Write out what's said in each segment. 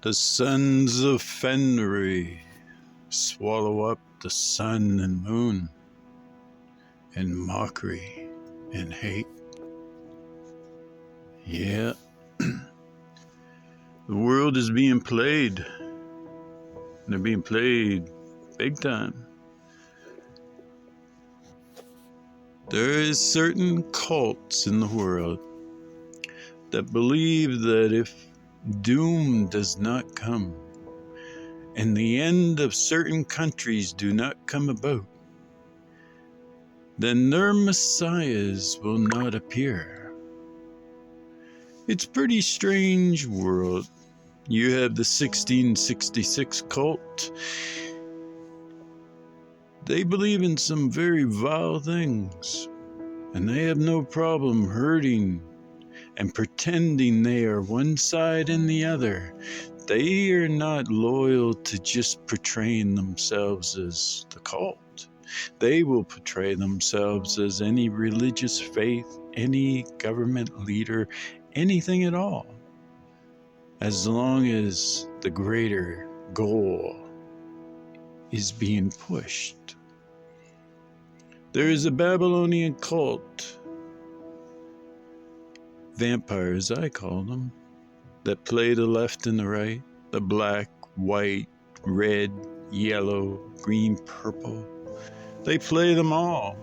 The sons of Fenrir swallow up the sun and moon in mockery and hate. Yeah, the world is being played, and they're being played big time. There is certain cults in the world that believe that if doom does not come, and the end of certain countries do not come about, then their messiahs will not appear. It's a pretty strange world. You have the 1666 cult. They believe in some very vile things, and they have no problem hurting and pretending they are one side and the other. They are not loyal to just portraying themselves as the cult. They will portray themselves as any religious faith, any government leader, anything at all, as long as the greater goal is being pushed. There is a Babylonian cult, vampires I call them, that play the left and the right, the black, white, red, yellow, green, purple. They play them all,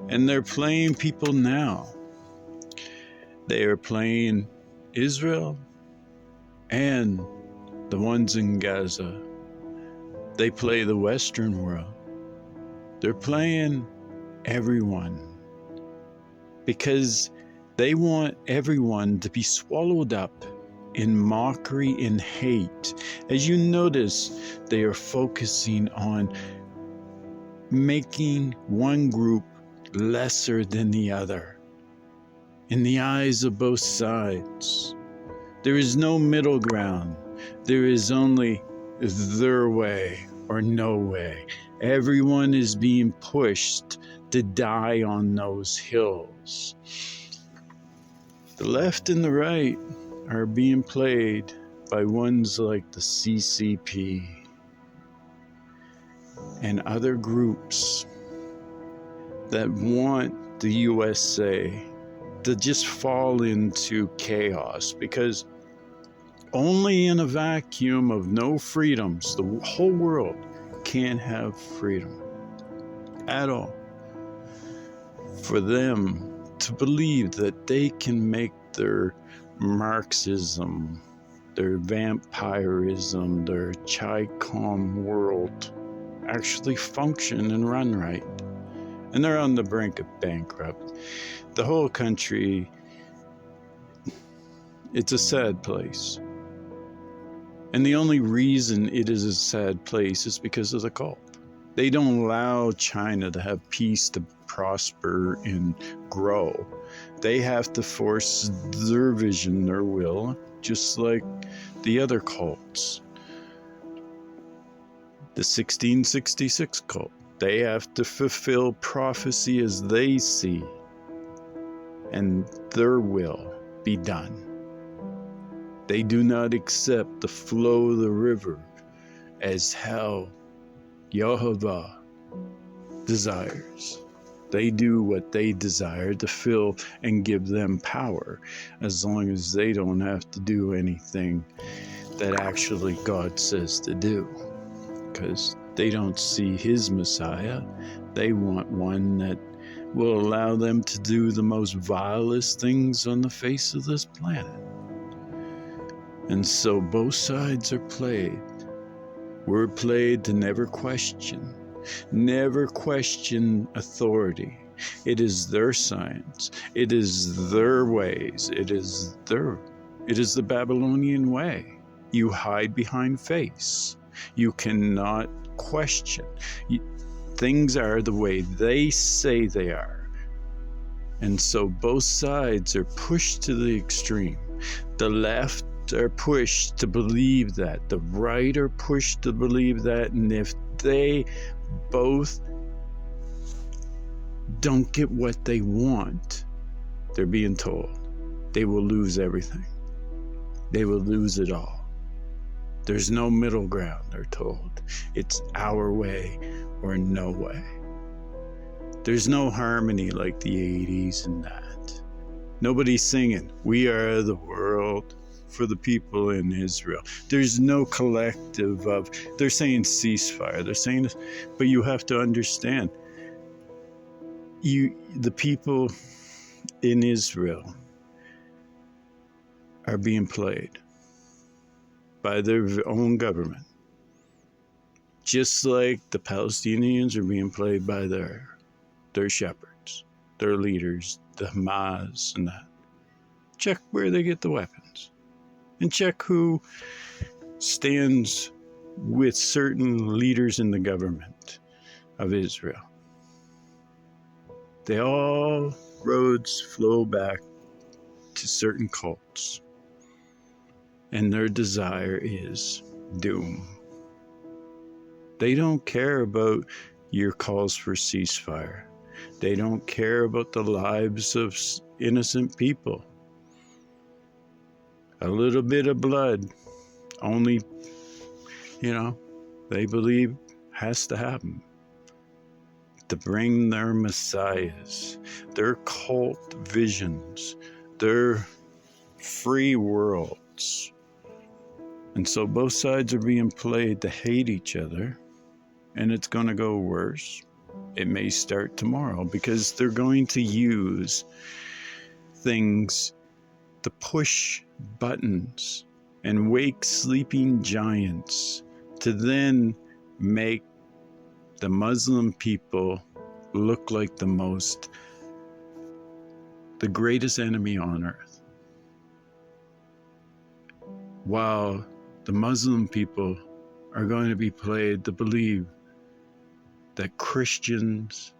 and they're playing people now. They are playing Israel and the ones in Gaza. They play the Western world. They're playing everyone because they want everyone to be swallowed up in mockery and hate. As you notice, they are focusing on making one group lesser than the other. In the eyes of both sides, there is no middle ground. There is only their way or no way. Everyone is being pushed to die on those hills. The left and the right are being played by ones like the CCP and other groups that want the USA to just fall into chaos, because only in a vacuum of no freedoms, the whole world can't have freedom at all. For them to believe that they can make their Marxism, their vampirism, their Chi-Com world actually function and run right. And they're on the brink of bankrupt. The whole country, it's a sad place. And the only reason it is a sad place is because of the cult. They don't allow China to have peace, to prosper and grow. They have to force their vision, their will, just like the other cults. The 1666 cult, they have to fulfill prophecy as they see, and their will be done. They do not accept the flow of the river as how Jehovah desires. They do what they desire to fill and give them power, as long as they don't have to do anything that actually God says to do. Because they don't see his Messiah. They want one that will allow them to do the most vilest things on the face of this planet. And so both sides are played. We're played to never question authority. It is their science. It is their ways. It is the Babylonian way. You hide behind face. You cannot question. Things are the way they say they are. And so both sides are pushed to the extreme. The left are pushed to believe that. The right are pushed to believe that. And if they both don't get what they want, they're being told they will lose everything. They will lose it all. There's no middle ground, they're told. It's our way or no way. There's no harmony like the 80s and that. Nobody's singing, "We are the world," for the people in Israel. There's no collective of, they're saying ceasefire, they're saying this, but you have to understand, the people in Israel are being played by their own government, just like the Palestinians are being played by their shepherds, their leaders, the Hamas and that. Check where they get the weapons, and check who stands with certain leaders in the government of Israel. They all roads flow back to certain cults, and their desire is doom. They don't care about your calls for ceasefire. They don't care about the lives of innocent people. A little bit of blood, only, they believe has to happen to bring their messiahs, their cult visions, their free worlds. And so both sides are being played to hate each other, and it's going to go worse. It may start tomorrow because they're going to use things to push buttons and wake sleeping giants to then make the Muslim people look like the greatest enemy on earth. While the Muslim people are going to be played to believe that Christians,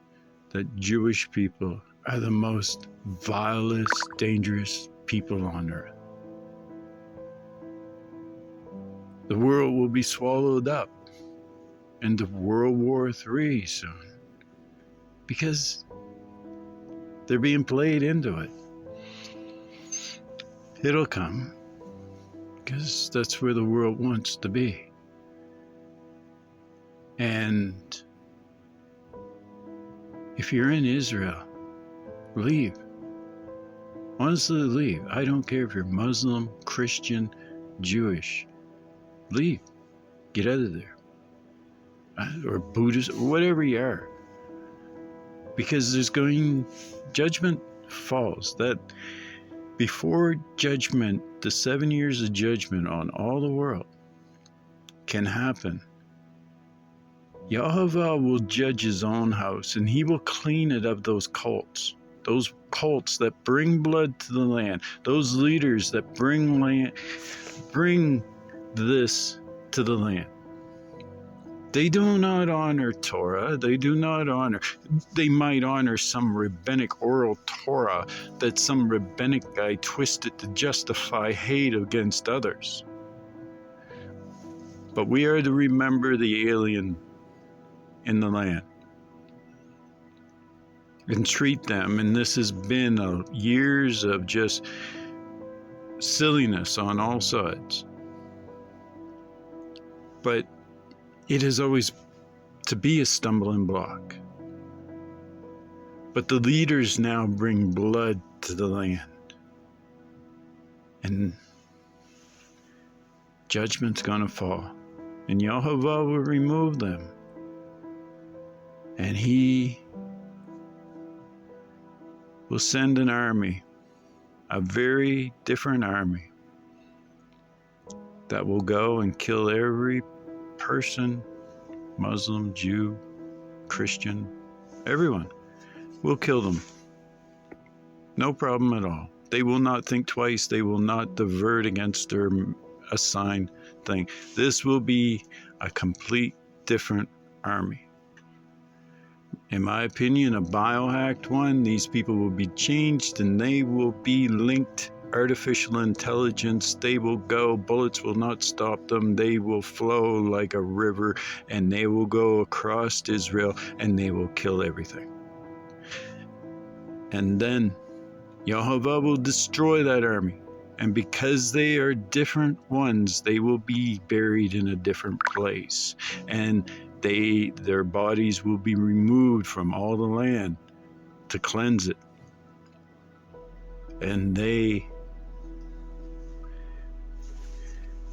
that Jewish people are the most vilest, dangerous people on earth. The world will be swallowed up into World War III soon because they're being played into it. It'll come because that's where the world wants to be. And if you're in Israel, leave. Honestly, leave. I don't care if you're Muslim, Christian, Jewish. Leave. Get out of there. Or Buddhist, or whatever you are. Because judgment falls. That before judgment, the 7 years of judgment on all the world can happen, Yahweh will judge his own house, and he will clean it of those cults that bring blood to the land, those leaders that bring this to the land. They do not honor Torah. They might honor some rabbinic oral Torah that some rabbinic guy twisted to justify hate against others. But we are to remember the alien in the land and treat them, and this has been years of just silliness on all sides. But it is always to be a stumbling block. But the leaders now bring blood to the land. And judgment's going to fall. And Yehovah will remove them. And he will send an army, a very different army, that will go and kill every person, Muslim, Jew, Christian, everyone. We'll kill them. No problem at all. They will not think twice. They will not divert against their assigned thing. This will be a complete different army. In my opinion, a biohacked one, these people will be changed and they will be linked. Artificial intelligence, they will go, bullets will not stop them, they will flow like a river, and they will go across Israel and they will kill everything. And then Yehovah will destroy that army, And because they are different ones, they will be buried in a different place. And their bodies will be removed from all the land to cleanse it. And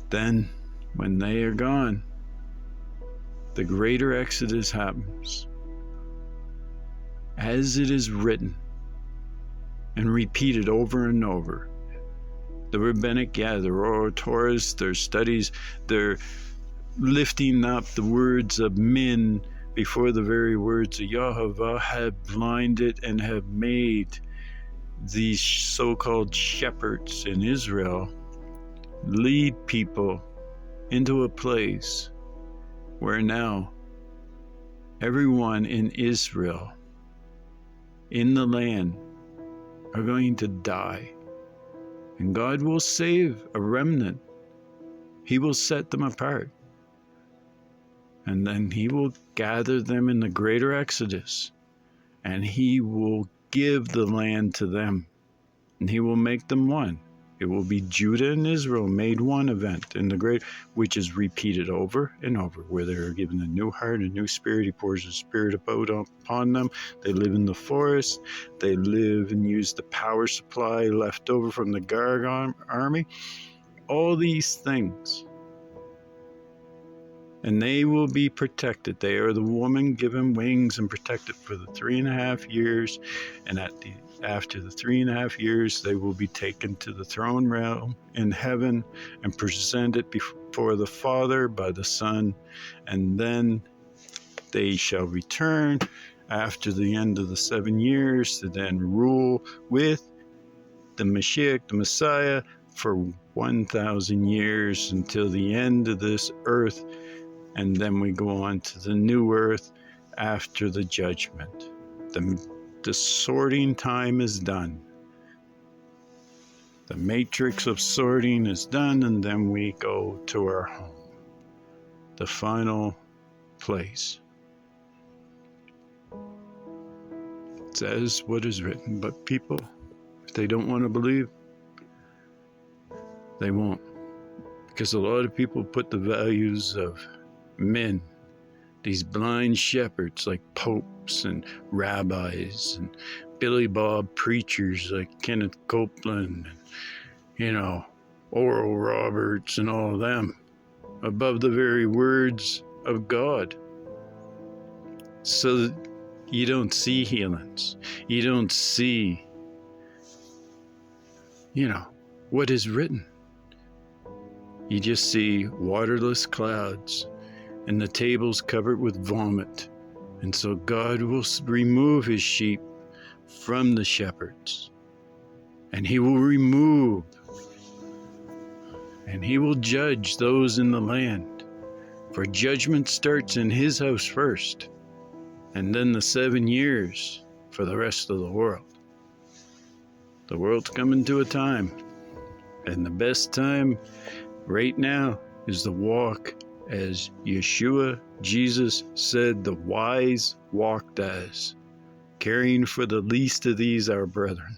then when they are gone, the greater exodus happens, as it is written and repeated over and over. The rabbinic, their orators, their studies, they're lifting up the words of men before the very words of Yahovah have blinded and have made these so-called shepherds in Israel lead people into a place where now everyone in Israel, in the land, are going to die. And God will save a remnant. He will set them apart. And then He will gather them in the greater exodus. And He will give the land to them. And He will make them one. It will be Judah and Israel made one event in the great, which is repeated over and over, where they are given a new heart, a new spirit. He pours His Spirit upon them. They live in the forest. They live and use the power supply left over from the Gog army. All these things. And they will be protected. They are the woman given wings and protected for the 3.5 years. And after the 3.5 years, they will be taken to the throne realm in heaven and presented before the Father by the Son. And then they shall return after the end of the 7 years to then rule with the Mashiach, the Messiah, for 1,000 years until the end of this earth. And then we go on to the new earth after the judgment. The sorting time is done. The matrix of sorting is done, and then we go to our home, the final place. It says what is written, but people, if they don't want to believe, they won't. Because a lot of people put the values of men, these blind shepherds like popes and rabbis and Billy Bob preachers like Kenneth Copeland and, Oral Roberts and all of them, above the very words of God. So that you don't see healings. You don't see, what is written. You just see waterless clouds and the tables covered with vomit. And so God will remove His sheep from the shepherds. And He will remove and He will judge those in the land. For judgment starts in His house first, and then the 7 years for the rest of the world. The world's coming to a time, and the best time right now is the walk as Yeshua, Jesus said, the wise walked as, caring for the least of these our brethren.